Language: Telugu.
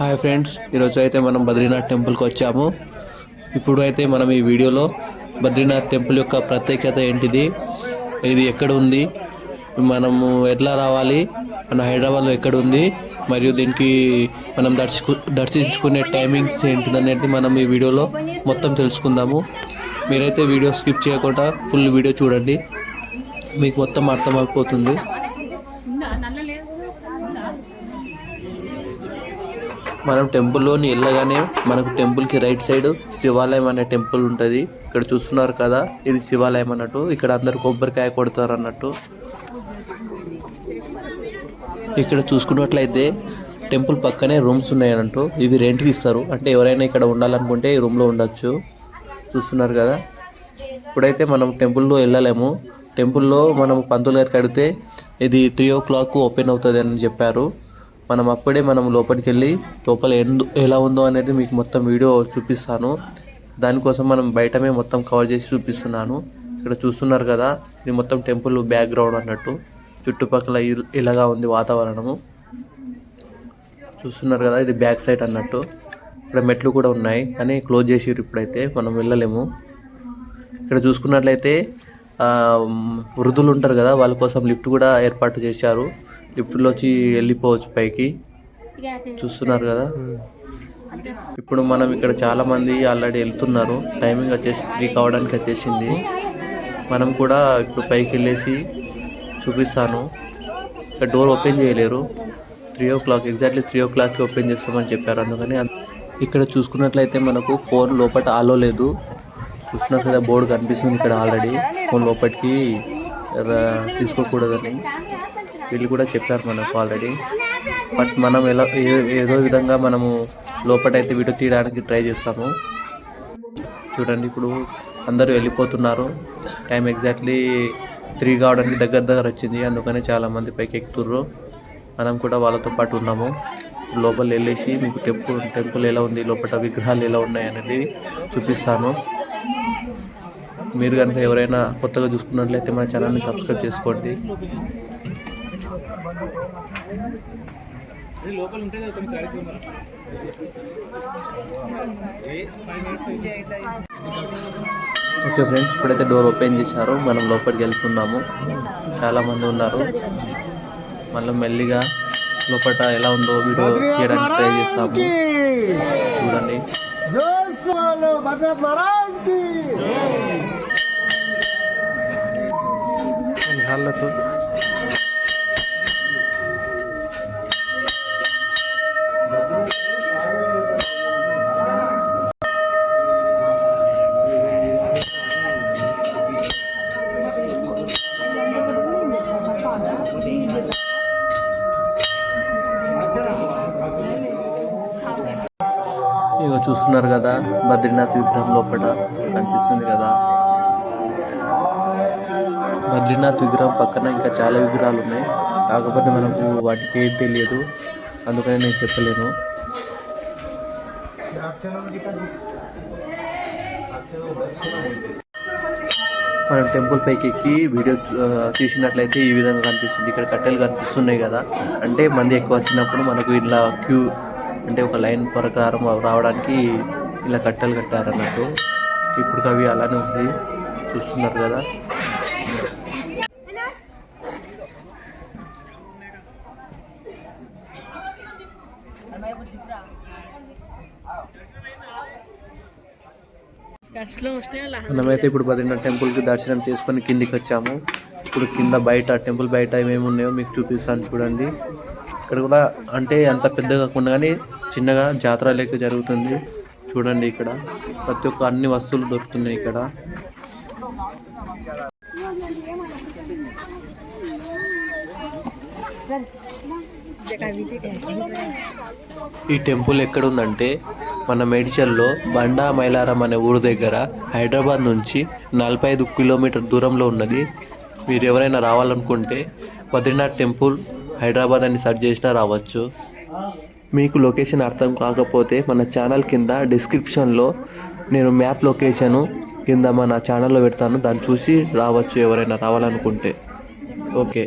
హాయ్ ఫ్రెండ్స్, ఈరోజు అయితే మనం బద్రీనాథ్ టెంపుల్కి వచ్చాము. ఇప్పుడు అయితే మనం ఈ వీడియోలో బద్రీనాథ్ టెంపుల్ యొక్క ప్రత్యేకత ఏంటిది, ఇది ఎక్కడ ఉంది, మనము ఎట్లా రావాలి, మన హైదరాబాద్లో ఎక్కడ ఉంది, మరియు దీనికి మనం దర్శించుకునే టైమింగ్స్ ఏంటిదనేది మనం ఈ వీడియోలో మొత్తం తెలుసుకుందాము. మీరైతే వీడియో స్కిప్ చేయకుండా ఫుల్ వీడియో చూడండి, మీకు మొత్తం అర్థమైపోతుంది. మనం టెంపుల్లోని వెళ్ళగానే మనకు టెంపుల్కి రైట్ సైడ్ శివాలయం అనే టెంపుల్ ఉంటుంది. ఇక్కడ చూస్తున్నారు కదా, ఇది శివాలయం అన్నట్టు. ఇక్కడ అందరు కొబ్బరికాయ కొడతారు అన్నట్టు. ఇక్కడ చూసుకున్నట్లయితే టెంపుల్ పక్కనే రూమ్స్ ఉన్నాయి అన్నట్టు. ఇవి రెంట్కి ఇస్తారు, అంటే ఎవరైనా ఇక్కడ ఉండాలనుకుంటే ఈ రూమ్లో ఉండొచ్చు. చూస్తున్నారు కదా. ఇప్పుడైతే మనం టెంపుల్లో వెళ్ళలేము. టెంపుల్లో మనం పంతులు గారికి అడిగితే ఇది 3 o'clock ఓపెన్ అవుతుంది అని చెప్పారు. మనం లోపలికి వెళ్ళి లోపల ఎలా ఉందో అనేది మీకు మొత్తం వీడియో చూపిస్తాను. దానికోసం మనం బయటమే మొత్తం కవర్ చేసి చూపిస్తున్నాను. ఇక్కడ చూస్తున్నారు కదా, ఇది మొత్తం టెంపుల్ బ్యాక్గ్రౌండ్ అన్నట్టు. చుట్టుపక్కల ఇలాగా ఉంది వాతావరణము. చూస్తున్నారు కదా, ఇది బ్యాక్ సైడ్ అన్నట్టు. ఇక్కడ మెట్లు కూడా ఉన్నాయి కానీ క్లోజ్ చేసిర్రు, ఇప్పుడైతే మనం వెళ్ళలేము. ఇక్కడ చూసుకున్నట్లయితే వృద్ధులు ఉంటారు కదా, వాళ్ళ కోసం లిఫ్ట్ కూడా ఏర్పాటు చేశారు. లిఫ్ట్లో వచ్చి వెళ్ళిపోవచ్చు పైకి. చూస్తున్నారు కదా. ఇప్పుడు మనం ఇక్కడ చాలామంది ఆల్రెడీ వెళ్తున్నారు. టైమింగ్ వచ్చేసి 3 కావడానికి వచ్చేసింది. మనం కూడా ఇప్పుడు పైకి వెళ్ళేసి చూపిస్తాను. ఇక్కడ డోర్ ఓపెన్ చేయలేరు. 3 o'clock ఎగ్జాక్ట్లీ 3 o'clockకి ఓపెన్ చేస్తామని చెప్పారు. అందుకని ఇక్కడ చూసుకున్నట్లయితే మనకు ఫోన్ లోపల ఆలో లేదు. చూస్తున్నారు కదా, బోర్డు కనిపిస్తుంది ఇక్కడ ఆల్రెడీ. ఫోన్ లోపలికి తీసుకోకూడదని వీళ్ళు కూడా చెప్పారు మనకు ఆల్రెడీ. బట్ మనం ఏదో విధంగా మనము లోపలైతే వీడియో తీయడానికి ట్రై చేస్తాము. చూడండి, ఇప్పుడు అందరూ వెళ్ళిపోతున్నారు. టైం ఎగ్జాక్ట్లీ 3 కావడానికి దగ్గర వచ్చింది. అందుకని చాలామంది పైకి ఎక్కుతుర్రు. మనం కూడా వాళ్ళతో పాటు ఉన్నాము. లోపల వెళ్ళేసి మీకు టెంపుల్ ఎలా ఉంది, లోపల విగ్రహాలు ఎలా ఉన్నాయి అనేది చూపిస్తాను. మీరు కనుక ఎవరైనా కొత్తగా చూసుకున్నట్లయితే మన ఛానల్ని సబ్స్క్రైబ్ చేసుకోండి. ఓకే ఫ్రెండ్స్, ఇప్పుడైతే డోర్ ఓపెన్ చేశారు. మనం లోపలికి వెళ్తున్నాము. చాలామంది ఉన్నారు. మళ్ళీ మెల్లిగా లోపల ఎలా ఉందో వీడియో తీయడానికి ట్రై చేస్తాము. చూడండి. హాలతో ఇక చూస్తున్నారు కదా, బద్రీనాథ్ విగ్రహం లోపల కనిపిస్తుంది కదా. బద్రీనాథ్ విగ్రహం పక్కన ఇంకా చాలా విగ్రహాలు ఉన్నాయి. కాకపోతే మనకు వాటి పేరు తెలియదు, అందుకని నేను చెప్పలేను. మనం టెంపుల్ పైకి ఎక్కి వీడియో తీసినట్లయితే ఈ విధంగా కనిపిస్తుంది. ఇక్కడ కట్టెలు కనిపిస్తున్నాయి కదా, అంటే మంది ఎక్కువ వచ్చినప్పుడు మనకు ఇలా క్యూ అంటే ఒక లైన్ ప్రకారం రావడానికి ఇలా కట్టెలు కట్టారన్నట్టు. ఇప్పుడు అవి అలానే ఉంది. చూస్తున్నారు కదా. మనమైతే ఇప్పుడు బద్రీనాథ్ టెంపుల్కి దర్శనం చేసుకొని కిందికి వచ్చాము. ఇప్పుడు కింద బయట టెంపుల్ బయట ఏమేమి ఉన్నాయో మీకు చూపిస్తాను చూడండి. ఇక్కడ కూడా అంటే అంత పెద్దగా కాకుండా కానీ చిన్నగా జాతర లెక్క జరుగుతుంది. చూడండి, ఇక్కడ ప్రతి ఒక్క అన్ని వస్తువులు దొరుకుతున్నాయి ఇక్కడ. ఈ టెంపుల్ ఎక్కడుందంటే మన మేడ్చల్లో బండా మైలారం అనే ఊరు దగ్గర హైదరాబాద్ నుంచి 45 కిలోమీటర్ దూరంలో ఉన్నది. మీరు ఎవరైనా రావాలనుకుంటే బద్రీనాథ్ టెంపుల్ హైదరాబాద్ అని సెర్చ్ చేసినా రావచ్చు. మీకు లొకేషన్ అర్థం కాకపోతే మన ఛానల్ కింద డిస్క్రిప్షన్లో నేను మ్యాప్ లొకేషను కింద మన ఛానల్లో పెడతాను, దాన్ని చూసి రావచ్చు ఎవరైనా రావాలనుకుంటే. ఓకే.